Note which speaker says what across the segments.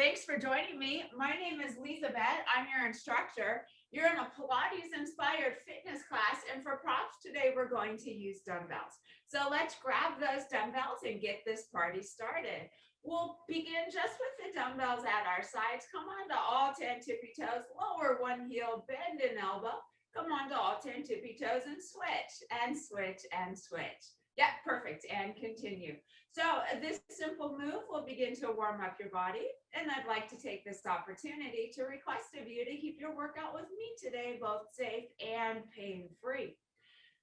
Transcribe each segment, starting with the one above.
Speaker 1: Thanks for joining me. My name is Elizabeth. I'm your instructor. You're in a Pilates-inspired fitness class, and for props today, we're going to use dumbbells. So let's grab those dumbbells and get this party started. We'll begin just with the dumbbells at our sides. Come on to all 10 tippy toes, lower one heel, bend an elbow. Come on to all 10 tippy toes and switch and switch and switch. Yeah, perfect, and continue. So this simple move will begin to warm up your body, and I'd like to take this opportunity to request of you to keep your workout with me today both safe and pain-free.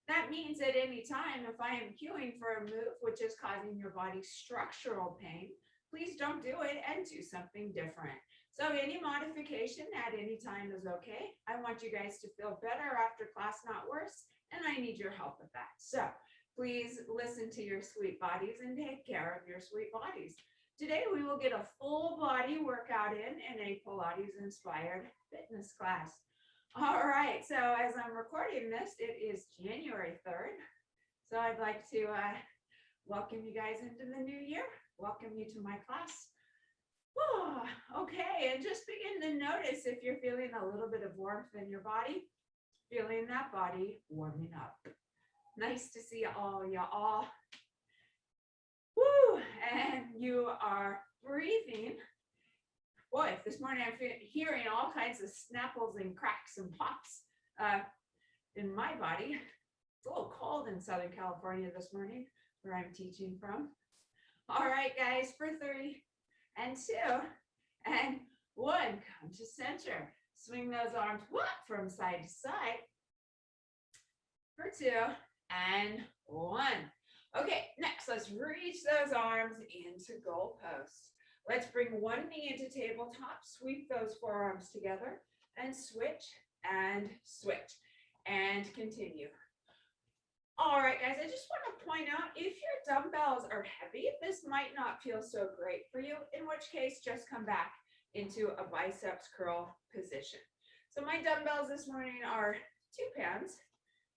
Speaker 1: That means at any time, if I am cueing for a move which is causing your body structural pain, please don't do it and do something different. So any modification at any time is okay. I want you guys to feel better after class, not worse, and I need your help with that. So please listen to your sweet bodies and take care of your sweet bodies. Today, we will get a full body workout in a Pilates-inspired fitness class. All right, so as I'm recording this, it is January 3rd. So I'd like to welcome you guys into the new year. Welcome you to my class. Oh, okay, and just begin to notice if you're feeling a little bit of warmth in your body, feeling that body warming up. Nice to see all y'all. Woo! And you are breathing. Boy, this morning I'm hearing all kinds of snapples and cracks and pops in my body. It's a little cold in Southern California this morning, where I'm teaching from. All right, guys, for 3 and 2 and 1, come to center. Swing those arms from side to side. For 2 and 1. Okay, next, let's reach those arms into goalposts. Let's bring one knee into tabletop, sweep those forearms together, and switch, and continue. All right, guys, I just want to point out, if your dumbbells are heavy, this might not feel so great for you, in which case, just come back into a biceps curl position. So my dumbbells this morning are 2 pounds,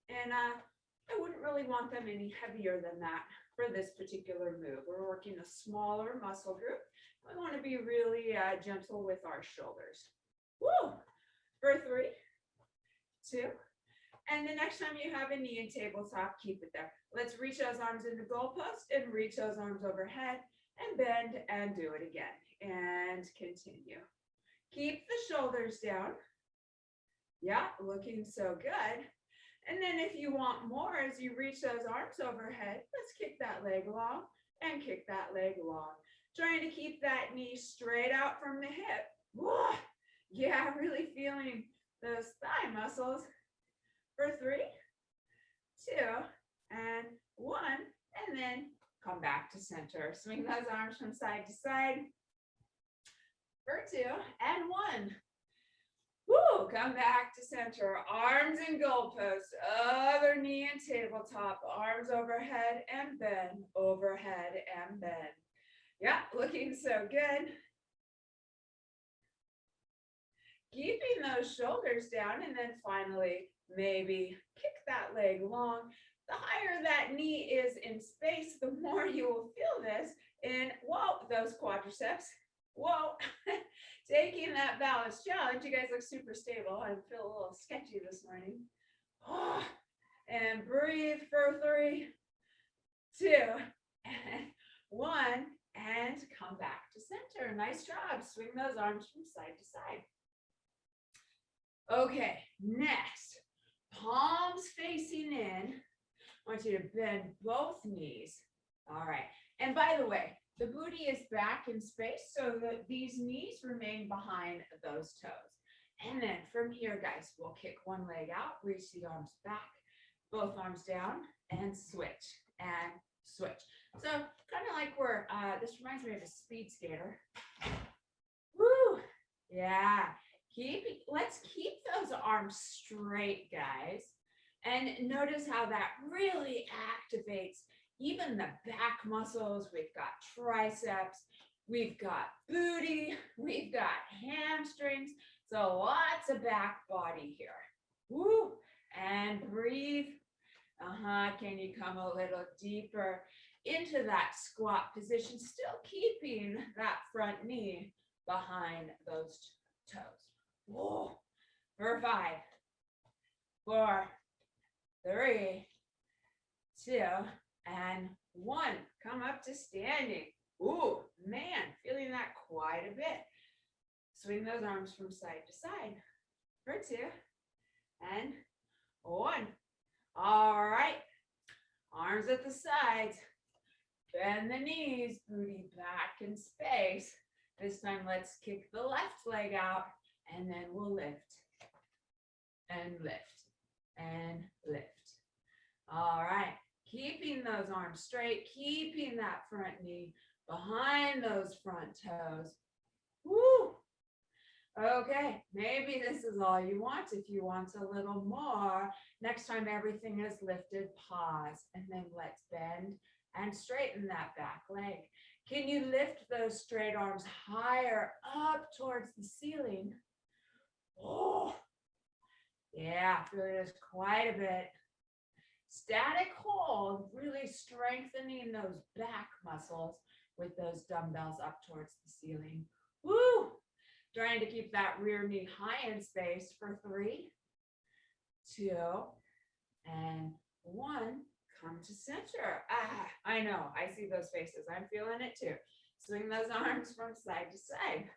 Speaker 1: and I wouldn't really want them any heavier than that for this particular move. We're working a smaller muscle group. We want to be really gentle with our shoulders. Woo! For 3, 2, and the next time you have a knee in tabletop, keep it there. Let's reach those arms into goalpost and reach those arms overhead and bend and do it again. And continue. Keep the shoulders down. Yeah, looking so good. And then if you want more, as you reach those arms overhead, let's kick that leg long and kick that leg long. Trying to keep that knee straight out from the hip. Whoa. Yeah, really feeling those thigh muscles. For 3, 2, and 1, and then come back to center. Swing those arms from side to side. For 2 and 1. Woo, come back to center, arms in goalposts, other knee in tabletop, arms overhead and bend, overhead and bend. Yeah, looking so good. Keeping those shoulders down, and then finally, maybe kick that leg long. The higher that knee is in space, the more you will feel this in, whoa, those quadriceps. Whoa, taking that balance challenge. You guys look super stable. I feel a little sketchy this morning. Oh, and breathe for 3, 2, and 1, and come back to center. Nice job. Swing those arms from side to side. Okay, next, palms facing in. I want you to bend both knees. All right, and by the way, the booty is back in space so that these knees remain behind those toes. And then from here, guys, we'll kick one leg out, reach the arms back, both arms down, and switch, and switch. So kind of like we're, this reminds me of a speed skater. Woo, yeah. Let's keep those arms straight, guys. And notice how that really activates even the back muscles. We've got triceps, we've got booty, we've got hamstrings. So lots of back body here. Woo, and breathe. Can you come a little deeper into that squat position, still keeping that front knee behind those toes. Whoa. For 5, 4, 3, 2, and 1. Come up to standing. Ooh, man, feeling that quite a bit. Swing those arms from side to side. For 2, and 1. All right. Arms at the sides. Bend the knees, booty back in space. This time, let's kick the left leg out, and then we'll lift, and lift, and lift. All right. Keeping those arms straight, keeping that front knee behind those front toes. Woo! Okay, maybe this is all you want. If you want a little more, next time everything is lifted, pause, and then let's bend and straighten that back leg. Can you lift those straight arms higher up towards the ceiling? Oh, yeah, feel this quite a bit. Static hold, really strengthening those back muscles with those dumbbells up towards the ceiling. Woo! Trying to keep that rear knee high in space for 3, 2, and 1. Come to center. Ah, I know, I see those faces. I'm feeling it too. Swing those arms from side to side.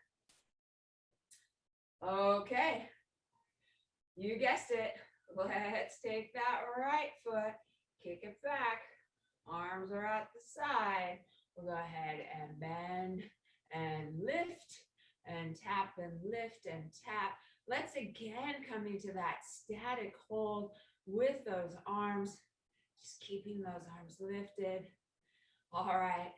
Speaker 1: Okay, you guessed it. Let's take that right foot, kick it back. Arms are at the side. We'll go ahead and bend and lift and tap and lift and tap. Let's again come into that static hold with those arms, just keeping those arms lifted. All right.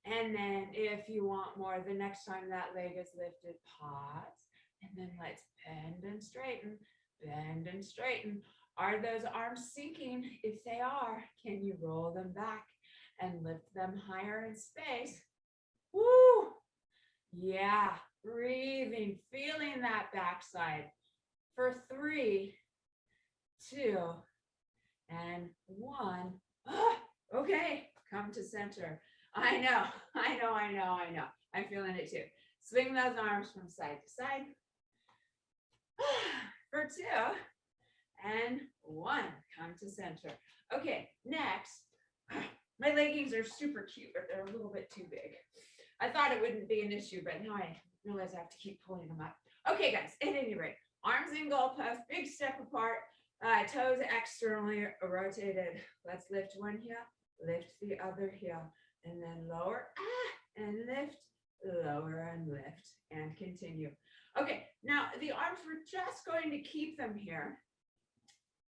Speaker 1: And then if you want more, the next time that leg is lifted, pause. And then let's bend and straighten, bend and straighten. Are those arms sinking? If they are, can you roll them back and lift them higher in space? Woo! Yeah, breathing, feeling that backside for 3, 2, and 1. Ah, okay, come to center. I know. I'm feeling it too. Swing those arms from side to side. For 2, and 1. Come to center. Okay, next, my leggings are super cute, but they're a little bit too big. I thought it wouldn't be an issue, but now I realize I have to keep pulling them up. Okay, guys, at any rate, arms in goalpost, big step apart, toes externally rotated. Let's lift one heel, lift the other heel, and then lower, and lift, lower and lift, and continue. Okay, now the arms, we're just going to keep them here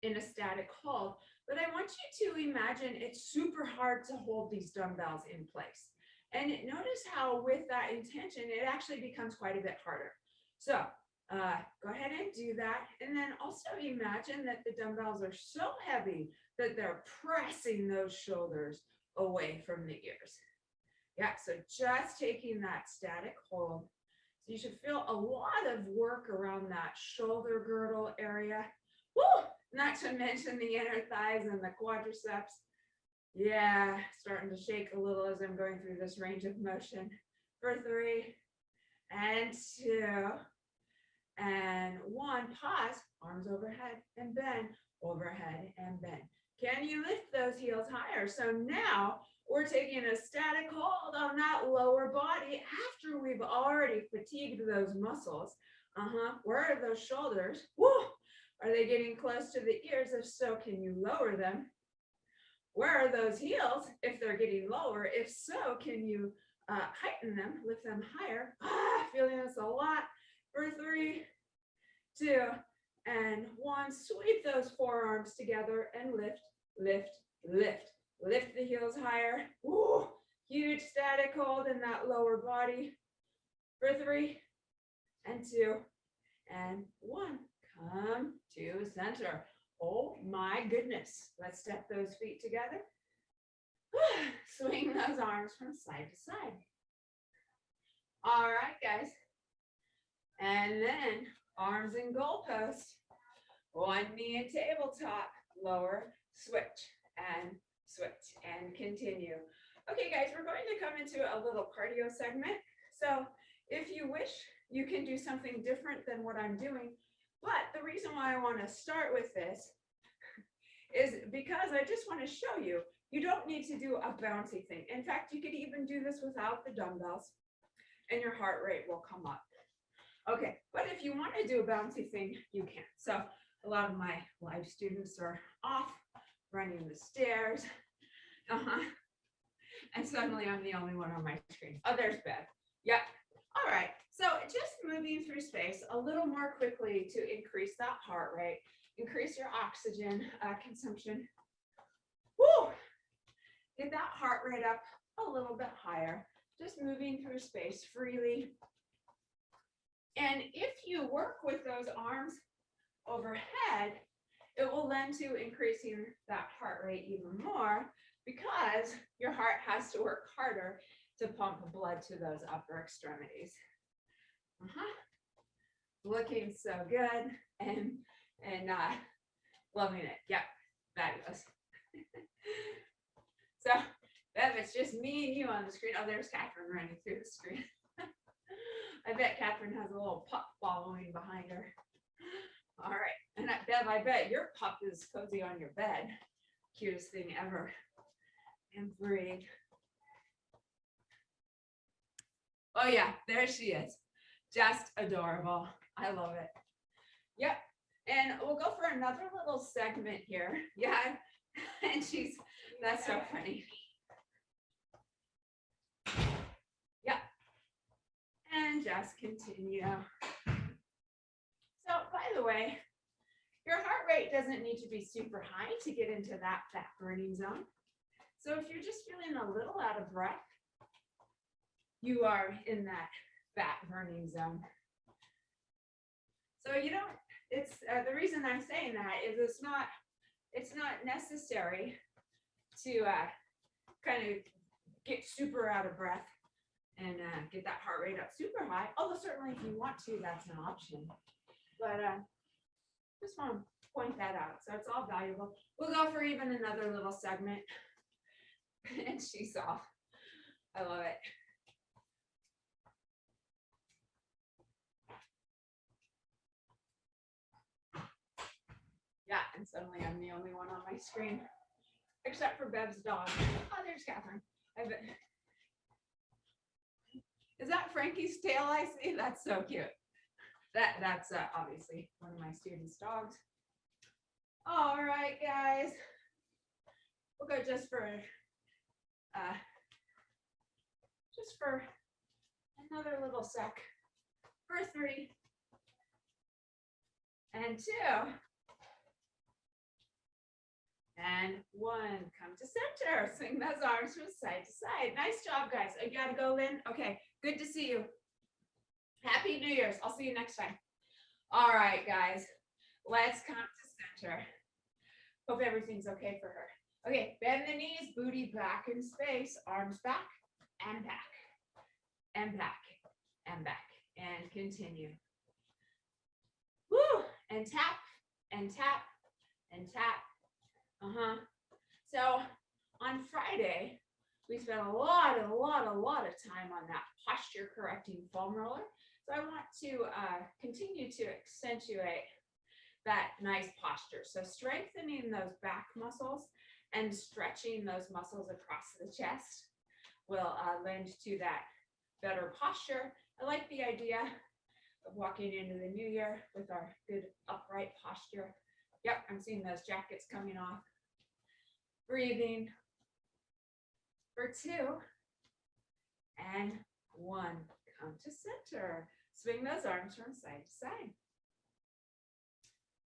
Speaker 1: in a static hold, but I want you to imagine it's super hard to hold these dumbbells in place. And notice how with that intention, it actually becomes quite a bit harder. So go ahead and do that. And then also imagine that the dumbbells are so heavy that they're pressing those shoulders away from the ears. Yeah, so just taking that static hold. So you should feel a lot of work around that shoulder girdle area. Woo! Not to mention the inner thighs and the quadriceps. Yeah, starting to shake a little as I'm going through this range of motion. For 3, and 2, and 1. Pause, arms overhead and bend, overhead and bend. Can you lift those heels higher? So now we're taking a static hold on that lower body after we've already fatigued those muscles. Where are those shoulders? Woo! Are they getting close to the ears? If so, can you lower them? Where are those heels? If they're getting lower, if so, can you heighten them, lift them higher? Feeling this a lot. For 3, 2, and 1. Sweep those forearms together and lift, lift, lift. Lift the heels higher. Woo! Huge static hold in that lower body. For 3, and 2, and 1. Come to center. Oh my goodness. Let's step those feet together. Swing those arms from side to side. All right, guys. And then arms in goalpost. One knee in tabletop. Lower, switch, and continue. Okay, guys, we're going to come into a little cardio segment. So If you wish, you can do something different than what I'm doing. But the reason why I want to start with this is because I just want to show you, you don't need to do a bouncy thing. In fact, you could even do this without the dumbbells and your heart rate will come up. Okay, but if you want to do a bouncy thing, you can. So a lot of my live students are off running the stairs. And suddenly I'm the only one on my screen. Oh, there's Bev. Yep. All right. So just moving through space a little more quickly to increase that heart rate, increase your oxygen consumption. Woo! Get that heart rate up a little bit higher. Just moving through space freely. And if you work with those arms overhead, it will lend to increasing that heart rate even more because your heart has to work harder to pump blood to those upper extremities. Looking so good and loving it. Yep, fabulous. So, Bev, it's just me and you on the screen. Oh, there's Catherine running through the screen. I bet Catherine has a little pup following behind her. All right, and Bev, I bet your pup is cozy on your bed. Cutest thing ever. And breathe. Oh yeah, there she is. Just adorable. I love it. Yep. And we'll go for another little segment here. Yeah. And that's so funny. Yep. And just continue. So by the way, your heart rate doesn't need to be super high to get into that fat burning zone. So if you're just feeling a little out of breath, you are in that fat burning zone. So you don't, it's the reason I'm saying that is it's not necessary to kind of get super out of breath and get that heart rate up super high. Although certainly if you want to, that's an option. But just want to point that out. So it's all valuable. We'll go for even another little segment. And she's off. I love it. Yeah, and suddenly I'm the only one on my screen, except for Bev's dog. Oh, there's Catherine. I bet. Is that Frankie's tail I see? That's so cute. That's obviously one of my students' dogs. All right, guys. We'll go just for another little sec. For 3 and 2 and 1. Come to center. Swing those arms from side to side. Nice job, guys. You gotta go, Lynn. Okay, good to see you. Happy New Year's. I'll see you next time. All right, guys. Let's come to center. Hope everything's okay for her. Okay, bend the knees, booty back in space, arms back and back and back and back, and continue. Woo! And tap and tap and tap. So on Friday, we spent a lot of time on that posture correcting foam roller. So I want to continue to accentuate that nice posture. So strengthening those back muscles and stretching those muscles across the chest will lend to that better posture. I like the idea of walking into the new year with our good upright posture. Yep, I'm seeing those jackets coming off. Breathing for 2 and 1. Come to center. Swing those arms from side to side.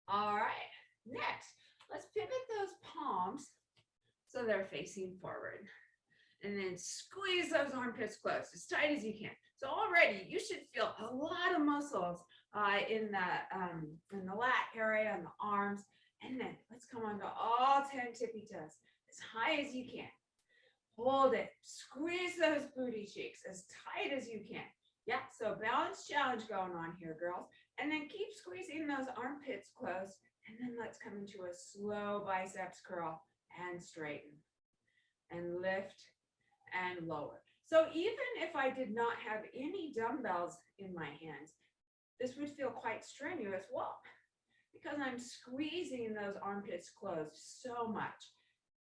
Speaker 1: All right, next, let's pivot those palms so they're facing forward. And then squeeze those armpits close, as tight as you can. So already you should feel a lot of muscles in the lat area and the arms. And then let's come on to all 10 tippy toes, as high as you can. Hold it, squeeze those booty cheeks as tight as you can. Yeah, so balance challenge going on here, girls. And then keep squeezing those armpits close. And then let's come into a slow biceps curl and straighten and lift and lower. So even if I did not have any dumbbells in my hands, this would feel quite strenuous. Well, because I'm squeezing those armpits closed so much.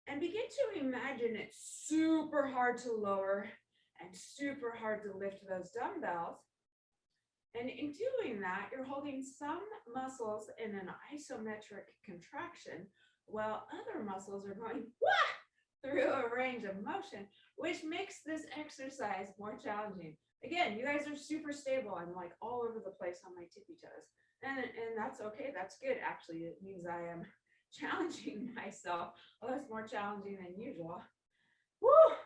Speaker 1: And begin to imagine it's super hard to lower and super hard to lift those dumbbells. And in doing that, you're holding some muscles in an isometric contraction while other muscles are going wah! Through a range of motion, which makes this exercise more challenging. Again, you guys are super stable. I'm like all over the place on my tippy toes. And that's okay. That's good. Actually, it means I am challenging myself. Oh, that's more challenging than usual. Woo!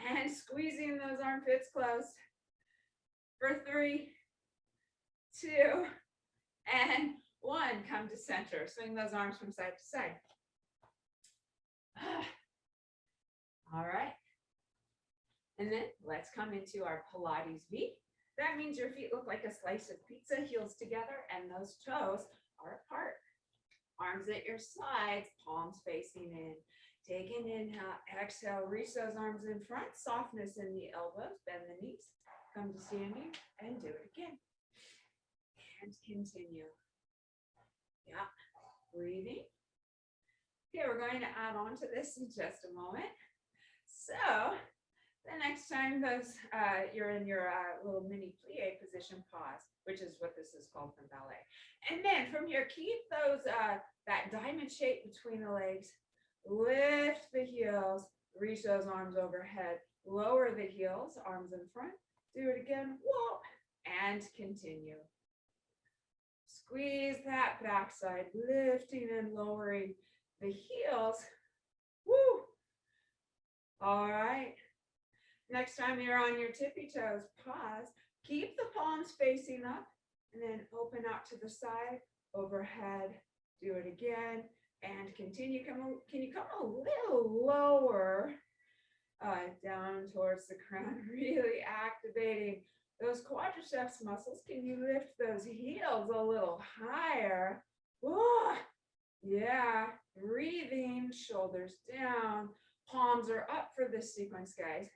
Speaker 1: And squeezing those armpits closed for 3, 2, and 1. Come to center. Swing those arms from side to side. All right. And then let's come into our Pilates V. That means your feet look like a slice of pizza, heels together, and those toes are apart. Arms at your sides, palms facing in. Take an inhale, exhale, reach those arms in front, softness in the elbows, bend the knees, come to standing, and do it again. And continue. Yeah, breathing. Okay, we're going to add on to this in just a moment. So, the next time you're in your little mini plie position, pause, which is what this is called from ballet. And then from here, keep those that diamond shape between the legs. Lift the heels, reach those arms overhead. Lower the heels, arms in front. Do it again. Whoa, and continue. Squeeze that backside, lifting and lowering the heels. Woo! All right. Next time you're on your tippy toes, pause. Keep the palms facing up and then open out to the side, overhead. Do it again and continue. Can you come a little lower down towards the crown? Really activating those quadriceps muscles. Can you lift those heels a little higher? Whoa. Yeah, breathing, shoulders down, palms are up for this sequence, guys.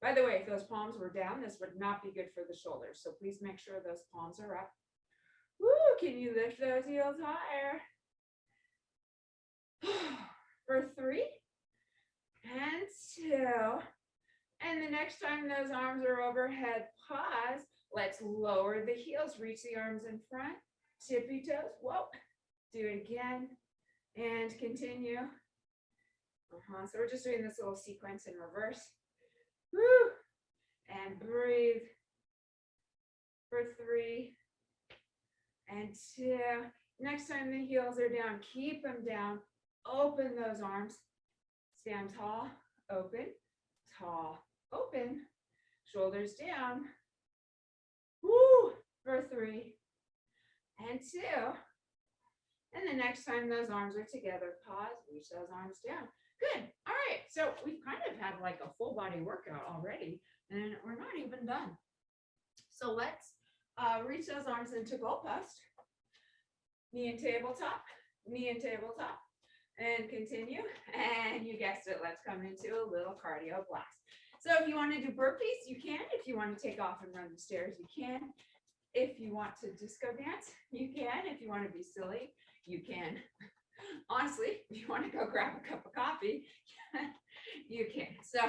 Speaker 1: By the way, if those palms were down, this would not be good for the shoulders. So please make sure those palms are up. Woo, can you lift those heels higher? For 3 and 2. And the next time those arms are overhead, pause. Let's lower the heels, reach the arms in front, tippy toes. Whoa, do it again and continue. So we're just doing this little sequence in reverse. Woo! And breathe for 3 and 2. Next time the heels are down, keep them down. Open those arms. Stand tall, open, shoulders down. Woo! For 3 and 2. And the next time those arms are together, pause, reach those arms down. Good. All right. So we've kind of had like a full body workout already, and we're not even done. So let's reach those arms into goalpost. Knee and tabletop, and continue. And you guessed it, let's come into a little cardio blast. So if you want to do burpees, you can. If you want to take off and run the stairs, you can. If you want to disco dance, you can. If you want to be silly, you can. Honestly, if you want to go grab a cup of coffee, you can. So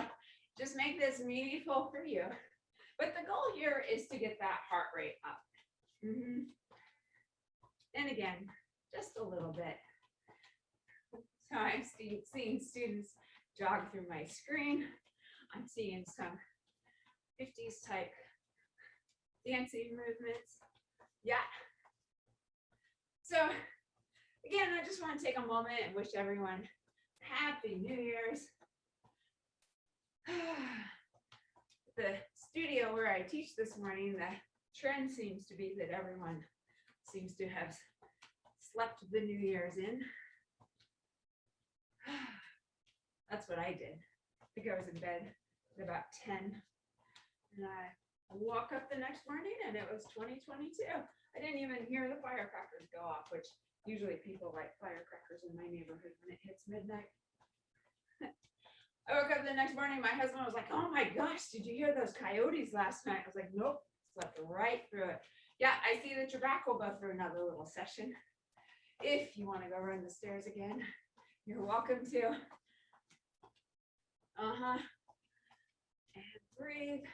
Speaker 1: just make this meaningful for you. But the goal here is to get that heart rate up. And again, just a little bit. So I'm seeing students jog through my screen. I'm seeing some 50s type dancing movements. Yeah. So again, I just want to take a moment and wish everyone Happy New Year's. The studio where I teach this morning, the trend seems to be that everyone seems to have slept the New Year's in. That's what I did. I think I was in bed at about 10. And I woke up the next morning and it was 2022. I didn't even hear the firecrackers go off, which usually people light firecrackers in my neighborhood when it hits midnight. I woke up the next morning, my husband was like, oh my gosh, did you hear those coyotes last night? I was like, nope, slept right through it. Yeah, I see that your back will go through another little session. If you want to go run the stairs again, you're welcome to. And breathe.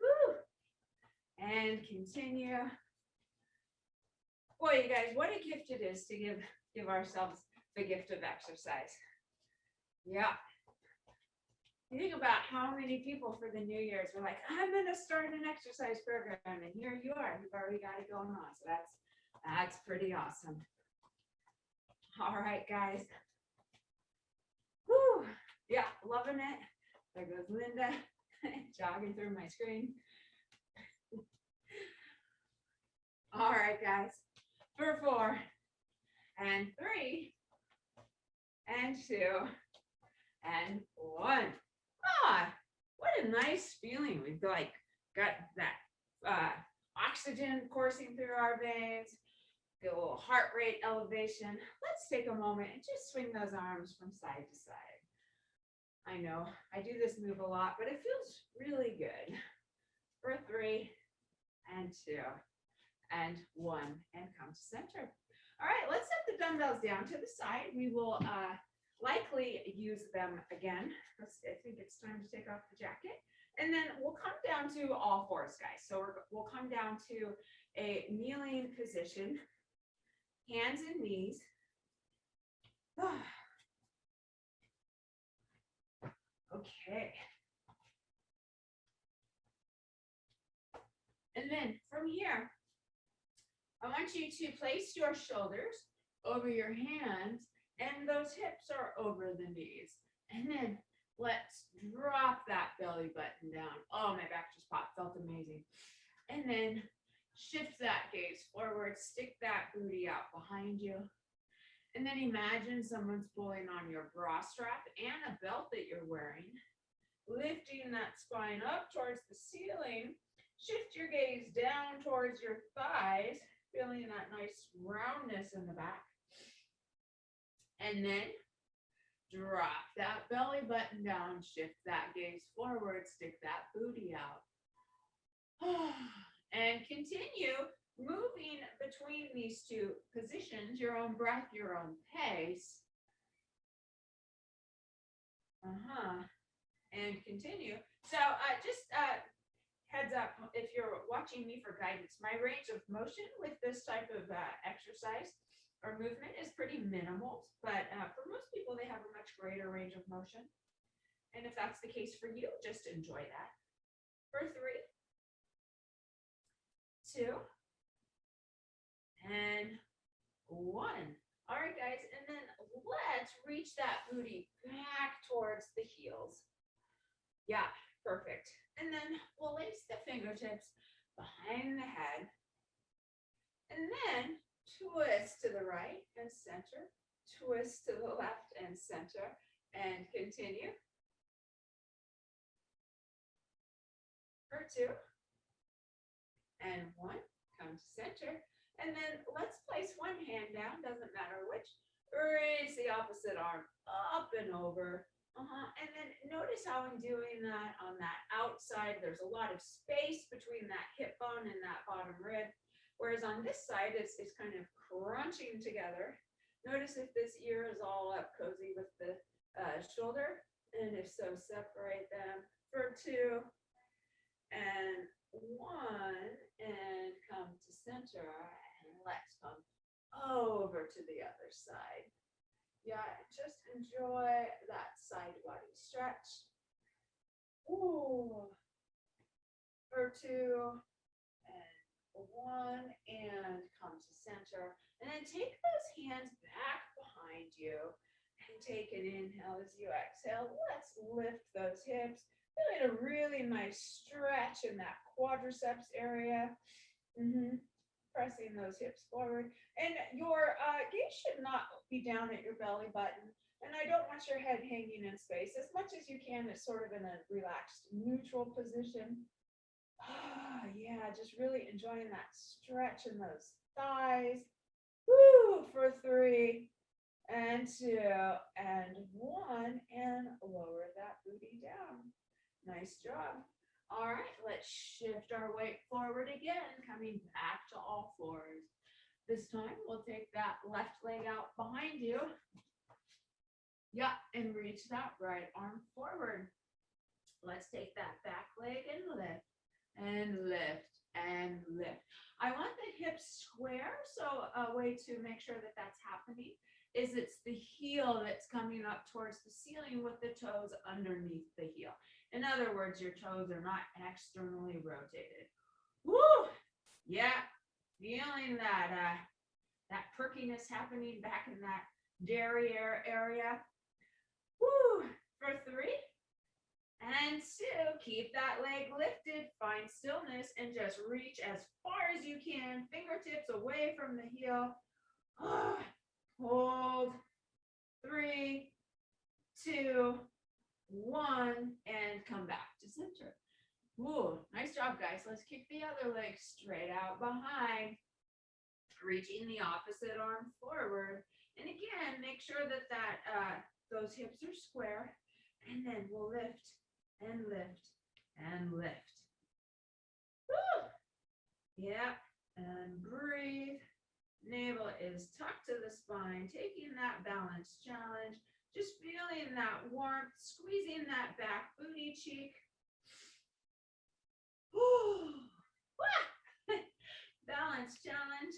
Speaker 1: Woo. And continue. Boy, you guys, what a gift it is to give ourselves the gift of exercise. Yeah. You think about how many people for the New Year's were like, I'm going to start an exercise program. And here you are. You've already got it going on. So that's pretty awesome. All right, guys. Whew. Yeah, loving it. There goes Linda jogging through my screen. All right, guys. For 4 and 3 and 2 and 1. What a nice feeling. We've got that oxygen coursing through our veins, get a little heart rate elevation. Let's take a moment and just swing those arms from side to side. I know I do this move a lot, but it feels really good. For 3 and 2 and 1 and come to center. All right, let's set the dumbbells down to the side. We will likely use them again. I think it's time to take off the jacket. And then we'll come down to all fours, guys. So we'll come down to a kneeling position, hands and knees. Okay. And then from here, I want you to place your shoulders over your hands and those hips are over the knees. And then let's drop that belly button down. Oh, my back just popped, felt amazing. And then shift that gaze forward, stick that booty out behind you. And then imagine someone's pulling on your bra strap and a belt that you're wearing, lifting that spine up towards the ceiling. Shift your gaze down towards your thighs, feeling that nice roundness in the back. And then drop that belly button down, shift that gaze forward, stick that booty out. And continue moving between these two positions, your own breath, your own pace. And continue. So just heads up, if you're watching me for guidance, my range of motion with this type of exercise or movement is pretty minimal, but for most people, they have a much greater range of motion. And if that's the case for you, just enjoy that. For 3, 2, and 1. All right, guys, and then let's reach that booty back towards the heels. Yeah, perfect. And then we'll lace the fingertips behind the head. And then twist to the right and center, twist to the left and center, and continue. For 2 and 1, come to center. And then let's place one hand down, doesn't matter which. Raise the opposite arm up and over. And then notice how I'm doing that on that outside. There's a lot of space between that hip bone and that bottom rib. Whereas on this side, it's kind of crunching together. Notice if this ear is all up cozy with the shoulder. And if so, separate them. For 2 and 1. And come to center. And let's come over to the other side. Yeah, just enjoy that side body stretch. Ooh. For 2 and 1 and come to center. And then take those hands back behind you and take an inhale as you exhale. Let's lift those hips. Feeling a really nice stretch in that quadriceps area. Pressing those hips forward. And your gaze should not be down at your belly button. And I don't want your head hanging in space. As much as you can, it's sort of in a relaxed, neutral position. Yeah, just really enjoying that stretch in those thighs. Woo, for 3 and 2, and 1, and lower that booty down. Nice job. All right, let's shift our weight forward again, coming back to all fours. This time, we'll take that left leg out behind you. Yeah, and reach that right arm forward. Let's take that back leg and lift, and lift, and lift. I want the hips square, so a way to make sure that that's happening is it's the heel that's coming up towards the ceiling with the toes underneath the heel. In other words, your toes are not externally rotated. Woo! Yeah, feeling that that perkiness happening back in that derriere area. Woo! For 3 and 2, keep that leg lifted, find stillness, and just reach as far as you can, fingertips away from the heel. Hold. 3, 2, 1, and come back to center. Ooh, nice job, guys. Let's kick the other leg straight out behind, reaching the opposite arm forward. And again, make sure that those hips are square, and then we'll lift and lift and lift. Woo! Yep, and breathe. Navel is tucked to the spine, taking that balance challenge, just feeling that warmth, squeezing that back booty cheek. Balance challenge.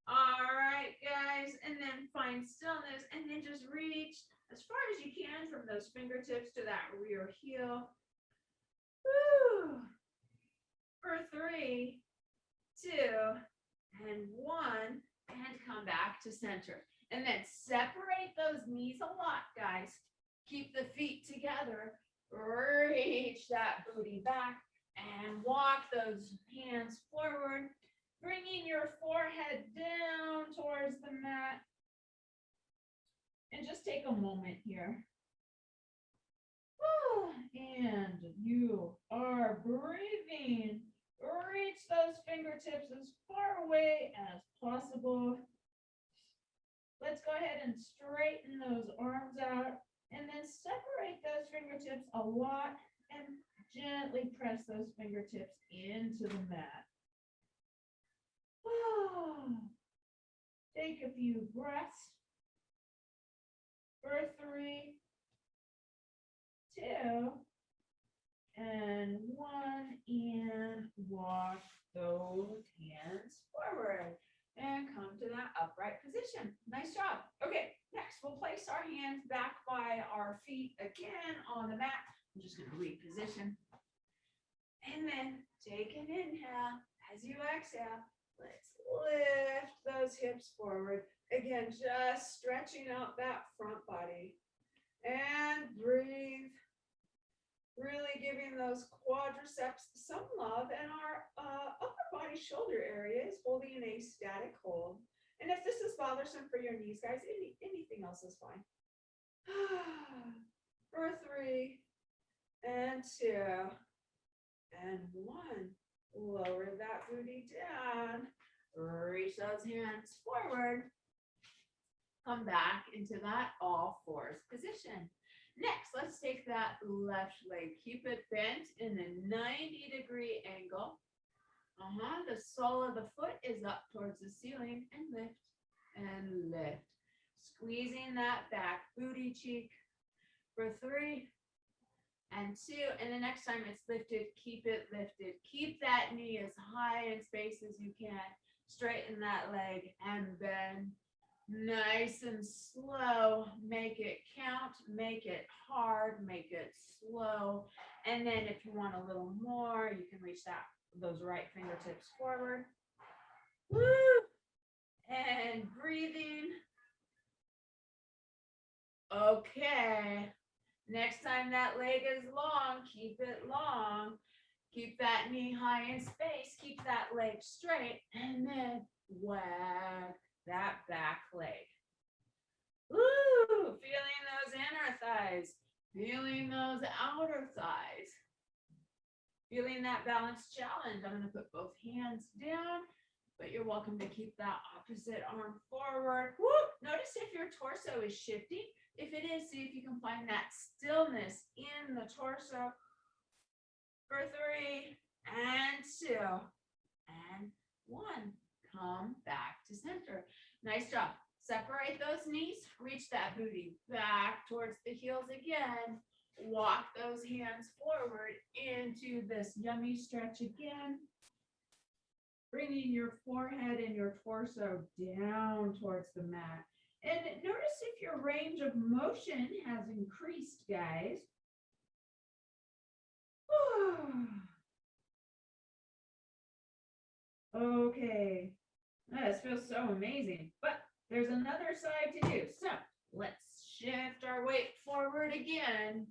Speaker 1: All right, guys, and then find stillness, and then just reach as far as you can from those fingertips to that rear heel. Woo. For 3, 2, and 1, and come back to center. And then separate those knees a lot, guys. Keep the feet together. Reach that booty back and walk those hands forward, bringing your forehead down towards the mat. And just take a moment here. And you are breathing. Reach those fingertips as far away as possible. Let's go ahead and straighten those arms out, and then separate those fingertips a lot and gently press those fingertips into the mat. Take a few breaths. For 3, 2, and 1, and walk those hands forward and come to that upright position. Nice job. Okay, next we'll place our hands back by our feet again on the mat. I'm just going to reposition. And then take an inhale. As you exhale, let's lift those hips forward. Again, just stretching out that front body. And breathe. Really giving those quadriceps some love, and our upper body shoulder areas holding a static hold. And if this is bothersome for your knees, guys, anything else is fine. For 3, and 2, and 1. Lower that booty down. Reach those hands forward. Come back into that all fours position. Next, let's take that left leg. Keep it bent in a 90-degree angle. The sole of the foot is up towards the ceiling, and lift and lift. Squeezing that back booty cheek. For 3, and 2, and the next time it's lifted, keep it lifted. Keep that knee as high in space as you can. Straighten that leg and bend. Nice and slow. Make it count, make it hard, make it slow. And then if you want a little more, you can reach those right fingertips forward. Woo! And breathing. Okay. Next time that leg is long, keep it long. Keep that knee high in space. Keep that leg straight. And then whack that back leg. Woo! Feeling those inner thighs. Feeling those outer thighs. Feeling that balance challenge. I'm going to put both hands down. but you're welcome to keep that opposite arm forward. Woo! Notice if your torso is shifting. If it is, see if you can find that stillness in the torso. For 3 and 2 and 1. Come back to center. Nice job. Separate those knees. Reach that booty back towards the heels again. Walk those hands forward into this yummy stretch again. Bringing your forehead and your torso down towards the mat. And notice if your range of motion has increased, guys. Okay. This feels so amazing. But there's another side to do. So let's shift our weight forward again.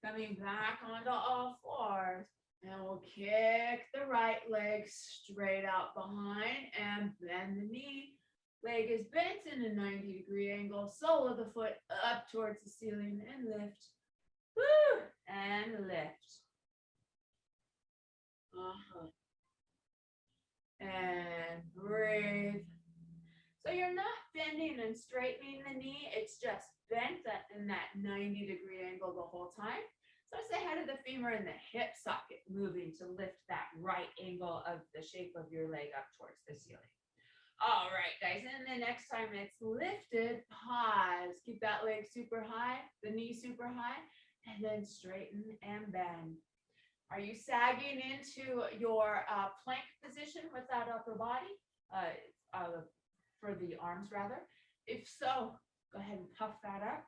Speaker 1: Coming back onto all fours. And we'll kick the right leg straight out behind and bend the knee. Leg is bent in a 90-degree angle. Sole of the foot up towards the ceiling and lift. Woo! And lift. And breathe. So you're not bending and straightening the knee. It's just bent in that 90-degree angle the whole time. So it's the head of the femur and the hip socket moving to lift that right angle of the shape of your leg up towards the ceiling. All right, guys, and the next time it's lifted, pause. Keep that leg super high, the knee super high, and then straighten and bend. Are you sagging into your plank position with that upper body, for the arms rather? If so, go ahead and puff that up.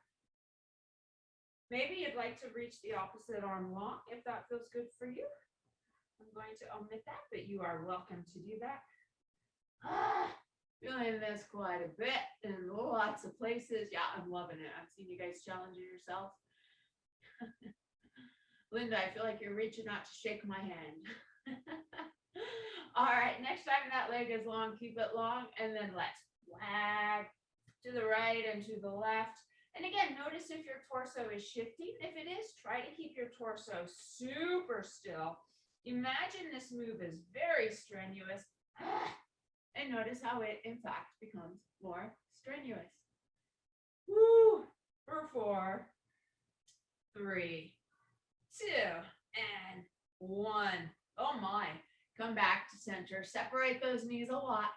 Speaker 1: Maybe you'd like to reach the opposite arm long if that feels good for you. I'm going to omit that, but you are welcome to do that. Feeling this quite a bit in lots of places. Yeah, I'm loving it. I've seen you guys challenging yourself. Linda, I feel like you're reaching out to shake my hand. All right, next time that leg is long, keep it long, and then let's wag to the right and to the left. And again, notice if your torso is shifting. If it is, try to keep your torso super still. Imagine this move is very strenuous. And notice how it, in fact, becomes more strenuous. Woo! For 4, 3, 2, and 1. Oh my. Come back to center. Separate those knees a lot.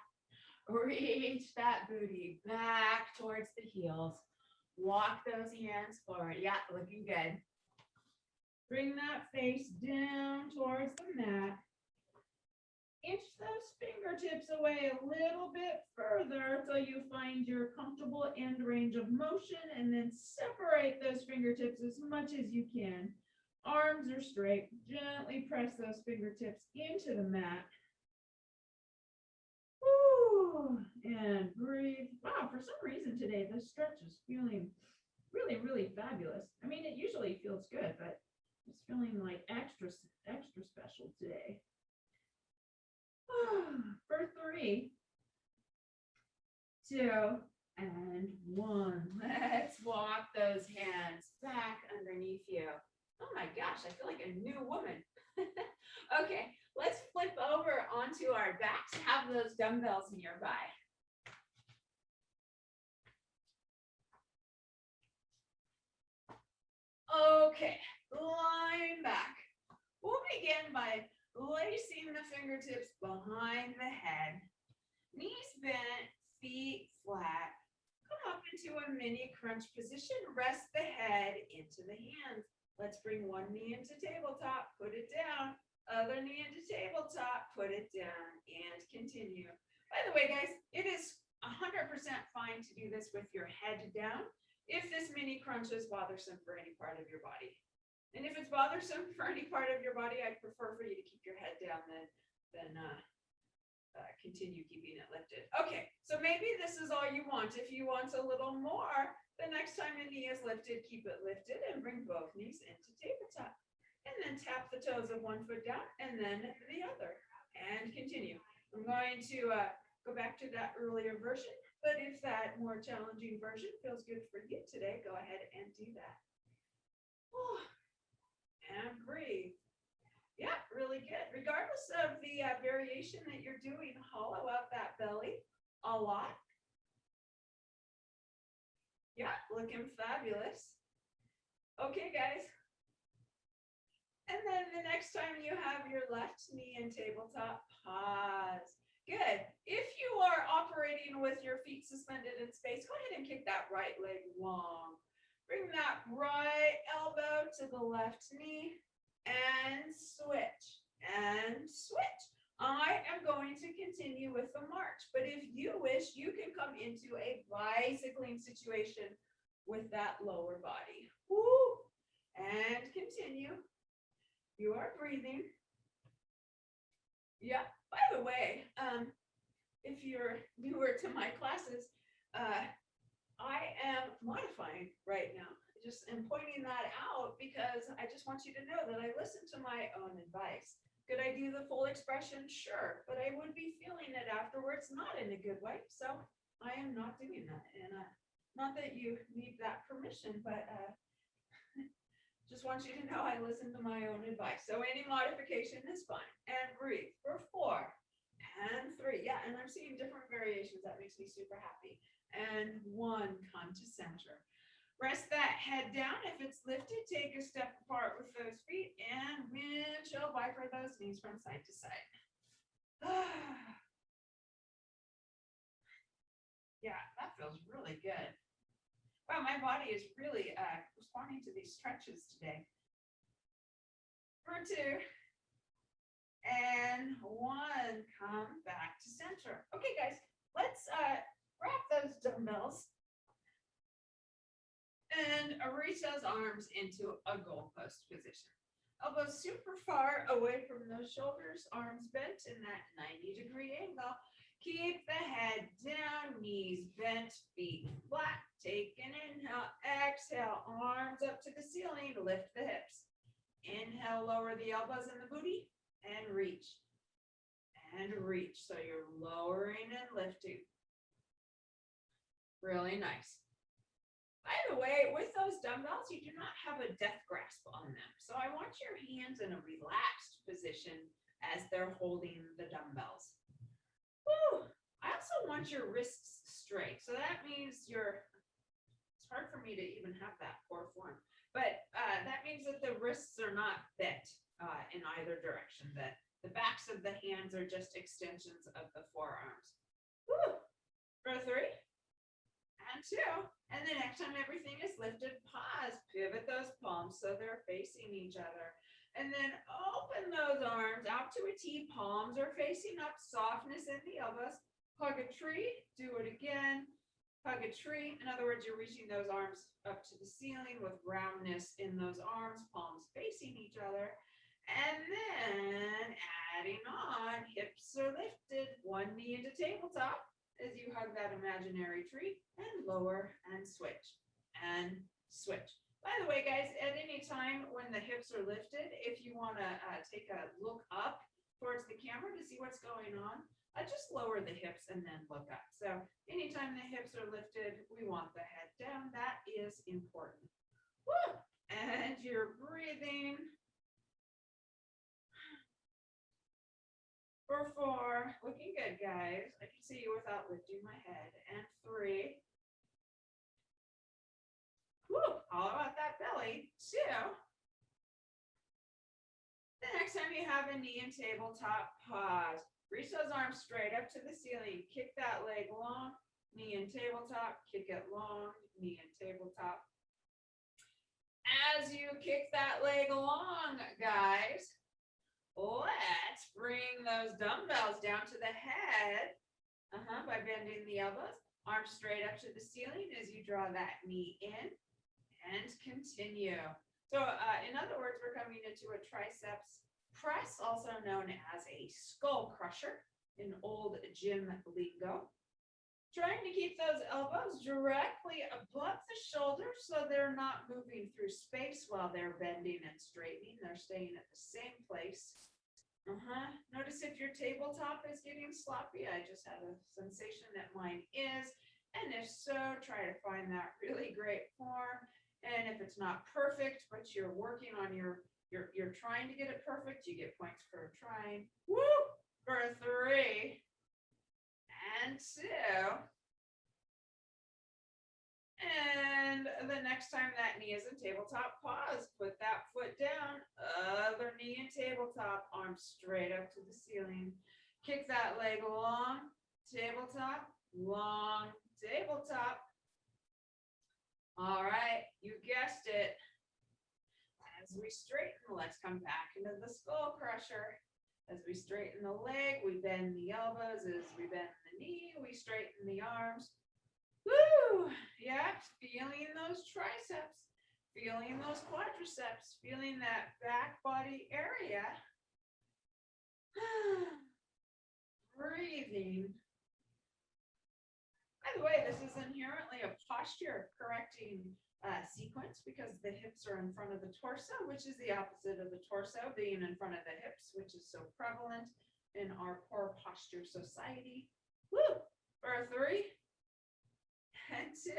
Speaker 1: Reach that booty back towards the heels. Walk those hands forward. Yeah, looking good. Bring that face down towards the mat. Inch those fingertips away a little bit further until you find your comfortable end range of motion, and then separate those fingertips as much as you can. Arms are straight. Gently press those fingertips into the mat. Woo! And breathe. Wow, for some reason today, this stretch is feeling really, really fabulous. I mean, it usually feels good, but it's feeling like extra special today. For 3, 2, and 1. Let's walk those hands back underneath you. Oh my gosh, I feel like a new woman. Okay, let's flip over onto our backs. Have those dumbbells nearby. Okay, lying back. We'll begin by placing the fingertips behind the head. Knees bent, feet flat. Come up into a mini crunch position. Rest the head into the hands. Let's bring one knee into tabletop, put it down. Other knee into tabletop, put it down, and continue. By the way, guys, it is 100% fine to do this with your head down if this mini crunch is bothersome for any part of your body. And if it's bothersome for any part of your body, I'd prefer for you to keep your head down than continue keeping it lifted. Okay, so maybe this is all you want. If you want a little more, the next time the knee is lifted, keep it lifted and bring both knees into tabletop. And then tap the toes of one foot down and then the other. And continue. I'm going to go back to that earlier version, but if that more challenging version feels good for you today, go ahead and do that. And breathe. Yeah, really good. Regardless of the variation that you're doing, hollow A lot? Yeah, looking fabulous. Okay, guys. And then the next time you have your left knee in tabletop, pause. Good. If you are operating with your feet suspended in space, go ahead and kick that right leg long. Bring that right elbow to the left knee and switch and switch. I am going to continue with the march, but if you wish, you can come into a bicycling situation with that lower body. Woo! And continue. You are breathing. Yeah. By the way, if you're newer to my classes, I am modifying right now. I just am pointing that out because I just want you to know that I listen to my own advice. Could I do the full expression? Sure, but I would be feeling it afterwards, not in a good way. So I am not doing that, and not that you need that permission, but just want you to know I listen to my own advice. So any modification is fine. And breathe for 4 and 3. Yeah, and I'm seeing different variations. That makes me super happy. And 1, come to center. Rest that head down. If it's lifted, take a step apart with those feet and windshield wiper those knees from side to side. Yeah, that feels really good. Wow, my body is really responding to these stretches today. For 2 and 1, come back to center. Okay, guys, let's wrap those dumbbells and reach those arms into a goalpost position. Elbows super far away from those shoulders, arms bent in that 90-degree angle. Keep the head down, knees bent, feet flat. Take an inhale, exhale, arms up to the ceiling, lift the hips. Inhale, lower the elbows and the booty, and reach. And reach. So you're lowering and lifting. Really nice. By the way, with those dumbbells, you do not have a death grasp on them. So I want your hands in a relaxed position as they're holding the dumbbells. Woo! I also want your wrists straight. So that means it's hard for me to even have that poor form. But that means that the wrists are not bent in either direction. That the backs of the hands are just extensions of the forearms. Woo! For 3 and 2. And the next time everything is lifted, pause. Pivot those palms so they're facing each other. And then open those arms out to a T. Palms are facing up. Softness in the elbows. Hug a tree. Do it again. Hug a tree. In other words, you're reaching those arms up to the ceiling with roundness in those arms. Palms facing each other. And then adding on, hips are lifted. 1 knee into tabletop as you hug that imaginary tree. And lower and switch. And switch. By the way, guys, at any time when the hips are lifted, if you want to take a look up towards the camera to see what's going on, just lower the hips and then look up. So anytime the hips are lifted, we want the head down. That is important. Woo! And you're breathing. For 4, looking good, guys. I can see you without lifting my head. And 3. Woo, all about that belly. 2. The next time you have a knee in tabletop, pause. Reach those arms straight up to the ceiling. Kick that leg long. Knee in tabletop. Kick it long. Knee in tabletop. As you kick that leg long, guys, let's bring those dumbbells down to the head by bending the elbows. Arms straight up to the ceiling as you draw that knee in. And continue. So in other words, we're coming into a triceps press, also known as a skull crusher in old gym lingo. Trying to keep those elbows directly above the shoulders so they're not moving through space while they're bending and straightening. They're staying at the same place. Notice if your tabletop is getting sloppy. I just had a sensation that mine is. And if so, try to find that really great form. And if it's not perfect, but you're working on you're trying to get it perfect, you get points for trying. Woo! For 3 and 2. And the next time that knee is in tabletop, pause, put that foot down, other knee in tabletop, arms straight up to the ceiling. Kick that leg long, tabletop, long, tabletop. All right, you guessed it. As we straighten, let's come back into the skull crusher. As we straighten the leg, we bend the elbows. As we bend the knee, we straighten the arms. Woo! Yeah, feeling those triceps, feeling those quadriceps, feeling that back body area. Breathing. By the way, this is inherently a posture correcting sequence because the hips are in front of the torso, which is the opposite of the torso being in front of the hips, which is so prevalent in our poor posture society. Woo! For 3, and 2,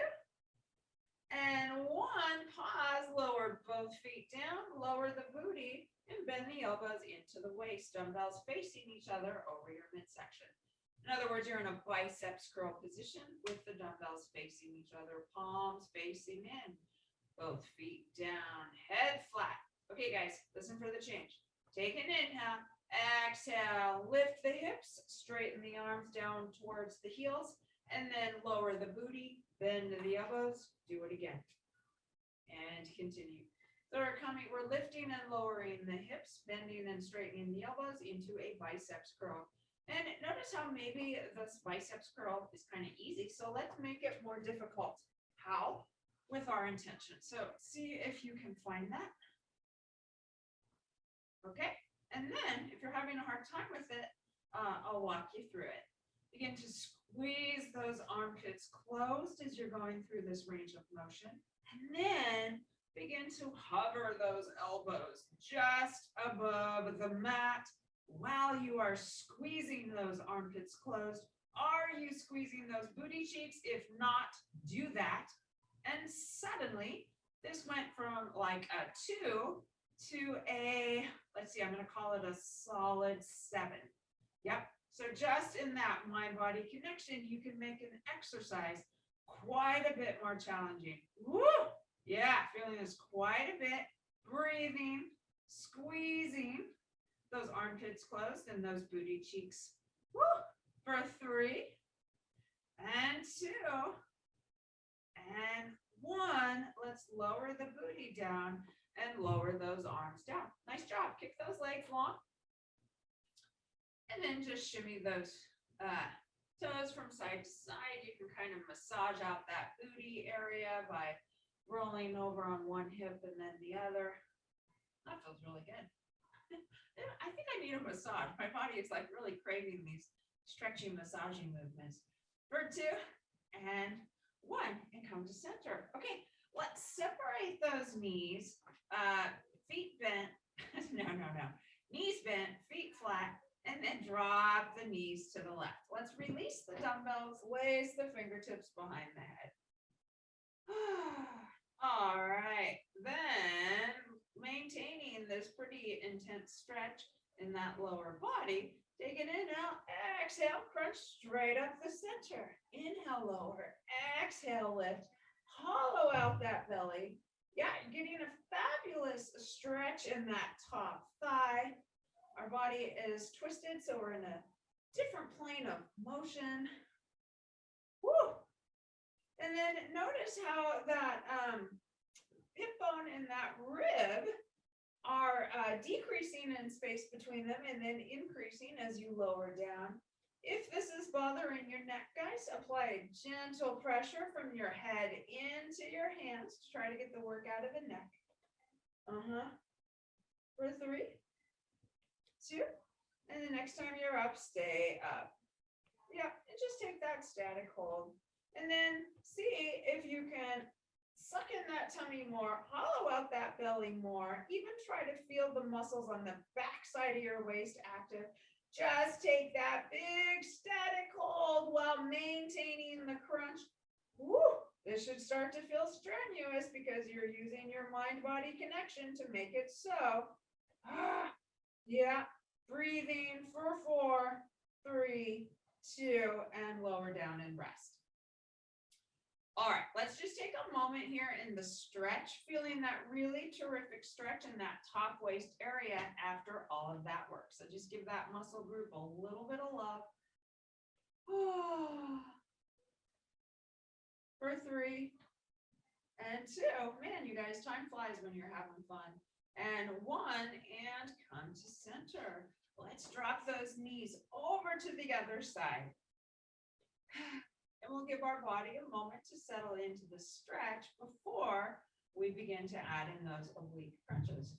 Speaker 1: and 1. Pause, lower both feet down, lower the booty, and bend the elbows into the waist. Dumbbells facing each other over your midsection. In other words, you're in a biceps curl position with the dumbbells facing each other, palms facing in, both feet down, head flat. Okay, guys, listen for the change. Take an inhale, exhale, lift the hips, straighten the arms down towards the heels, and then lower the booty, bend the elbows, do it again. And continue. So we're lifting and lowering the hips, bending and straightening the elbows into a biceps curl. And notice how maybe this biceps curl is kind of easy. So let's make it more difficult. How? With our intention. So see if you can find that. Okay. And then if you're having a hard time with it, I'll walk you through it. Begin to squeeze those armpits closed as you're going through this range of motion. And then begin to hover those elbows just above the mat while you are squeezing those armpits closed. Are you squeezing those booty cheeks? If not, do that. And suddenly, this went from like a 2 to a, let's see, I'm going to call it a solid 7. Yep. So just in that mind-body connection, you can make an exercise quite a bit more challenging. Woo! Yeah, feeling this quite a bit. Breathing, squeezing those armpits closed and those booty cheeks. Woo! For 3, and 2, and 1. Let's lower the booty down and lower those arms down. Nice job. Kick those legs long. And then just shimmy those toes from side to side. You can kind of massage out that booty area by rolling over on one hip and then the other. That feels really good. I think I need a massage. My body is like really craving these stretching, massaging movements. For 2, and 1, and come to center. Okay, let's separate those knees, feet bent. No. Knees bent, feet flat, and then drop the knees to the left. Let's release the dumbbells, lace the fingertips behind the head. All right, then maintaining this pretty intense stretch in that lower body, take an inhale, exhale, crunch straight up the center. Inhale, lower, exhale, lift, hollow out that belly. Yeah, you're getting a fabulous stretch in that top thigh. Our body is twisted, so we're in a different plane of motion. Woo! And then notice how that hip bone and that rib are decreasing in space between them and then increasing as you lower down. If this is bothering your neck, guys, apply gentle pressure from your head into your hands to try to get the work out of the neck. For 3, 2, and the next time you're up, stay up. Yeah, and just take that static hold. And then see if you can suck in that tummy more, hollow out that belly more, even try to feel the muscles on the back side of your waist active. Just take that big static hold while maintaining the crunch. Woo! This should start to feel strenuous because you're using your mind-body connection to make it so. Yeah, breathing for 4, 3, 2, and lower down and rest. All right, let's just take a moment here in the stretch, feeling that really terrific stretch in that top waist area after all of that work. So just give that muscle group a little bit of love. For 3 and 2. Man, you guys, time flies when you're having fun. And 1, and come to center. Let's drop those knees over to the other side. And we'll give our body a moment to settle into the stretch before we begin to add in those oblique crunches.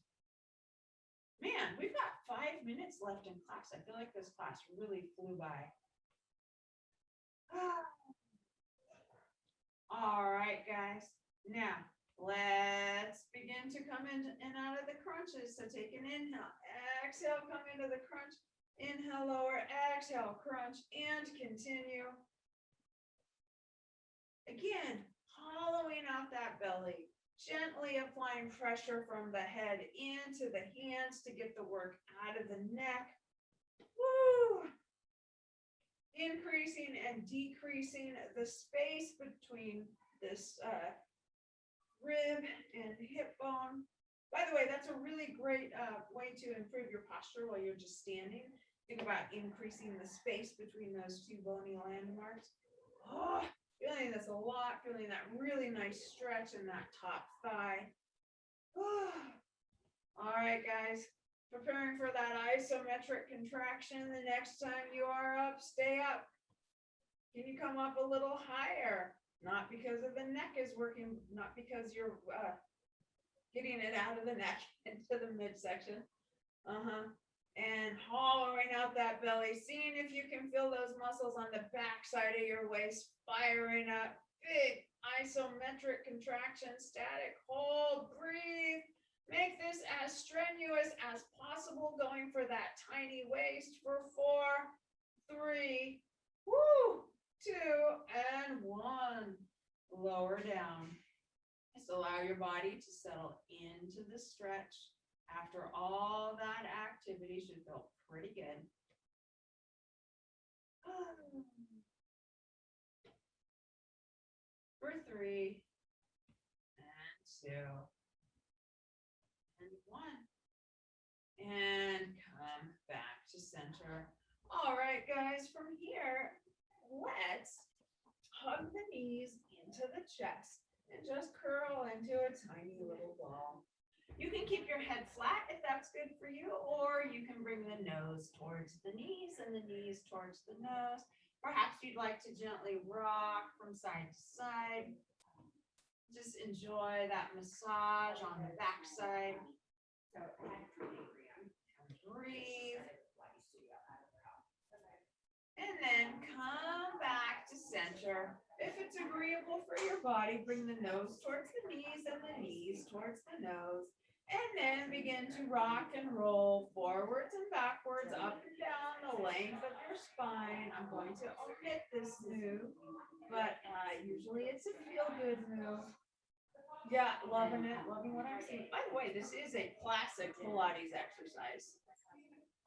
Speaker 1: Man, we've got 5 minutes left in class. I feel like this class really flew by. All right, guys. Now, let's begin to come in and out of the crunches. So take an inhale, exhale, come into the crunch. Inhale, lower, exhale, crunch, and continue. Again, hollowing out that belly, gently applying pressure from the head into the hands to get the work out of the neck. Woo! Increasing and decreasing the space between this rib and hip bone. By the way, that's a really great way to improve your posture while you're just standing. Think about increasing the space between those two bony landmarks. Oh, feeling this a lot, feeling that really nice stretch in that top thigh. Oh. All right, guys, preparing for that isometric contraction. The next time you are up, stay up. Can you come up a little higher? Not because of the neck is working, not because you're getting it out of the neck into the midsection. And hollowing out that belly, seeing if you can feel those muscles on the back side of your waist firing up. Big isometric contraction, static, hold, breathe. Make this as strenuous as possible, going for that tiny waist for 4, 3, 2, and 1. Lower down. Just allow your body to settle into the stretch. After all that activity, should feel pretty good. For 3, and 2, and 1. And come back to center. All right, guys, from here, let's hug the knees into the chest and just curl into a tiny little ball. You can keep your head flat if that's good for you, or you can bring the nose towards the knees and the knees towards the nose. Perhaps you'd like to gently rock from side to side. Just enjoy that massage on the back side. Breathe. And then come back to center. If it's agreeable for your body, bring the nose towards the knees and the knees towards the nose. And then begin to rock and roll forwards and backwards, up and down the length of your spine. I'm going to omit this move, but usually it's a feel-good move. Yeah, loving it, loving what I'm seeing. By the way, this is a classic Pilates exercise.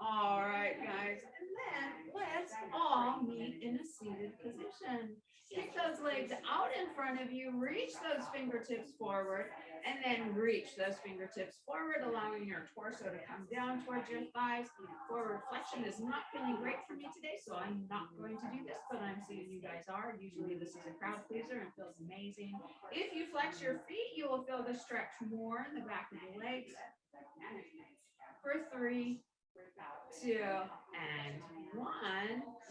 Speaker 1: All right, guys, and then let's all meet in a seated position. Kick those legs out in front of you, reach those fingertips forward, and then reach those fingertips forward, allowing your torso to come down towards your thighs. Forward flexion is not feeling great for me today, so I'm not going to do this, but I'm seeing you guys are. Usually this is a crowd pleaser and feels amazing. If you flex your feet, you will feel the stretch more in the back of the legs. For 3, 2, and 1.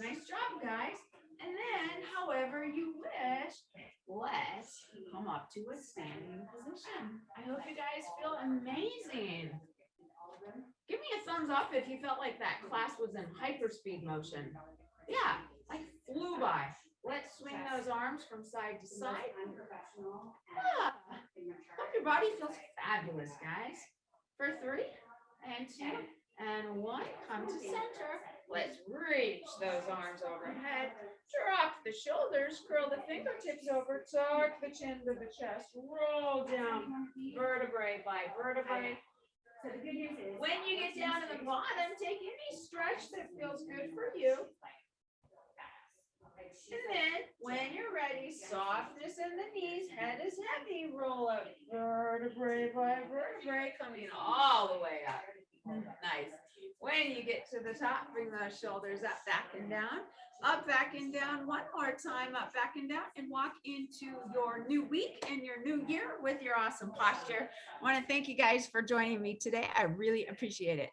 Speaker 1: Nice job, guys. And then, however you wish, let's come up to a standing position. I hope you guys feel amazing. Give me a thumbs up if you felt like that class was in hyperspeed motion. Yeah, like flew by. Let's swing those arms from side to side. Yeah. Hope your body feels fabulous, guys. For 3, and 2, and 1, come to center. Let's reach those arms overhead. Drop the shoulders, curl the fingertips over, tuck the chin to the chest, roll down vertebrae by vertebrae. When you get down to the bottom, take any stretch that feels good for you. And then when you're ready, softness in the knees, head is heavy, roll up vertebrae by vertebrae, coming all the way up. Nice. When you get to the top, bring those shoulders up, back and down, up, back and down. One more time, up, back and down, and walk into your new week and your new year with your awesome posture. I want to thank you guys for joining me today. I really appreciate it.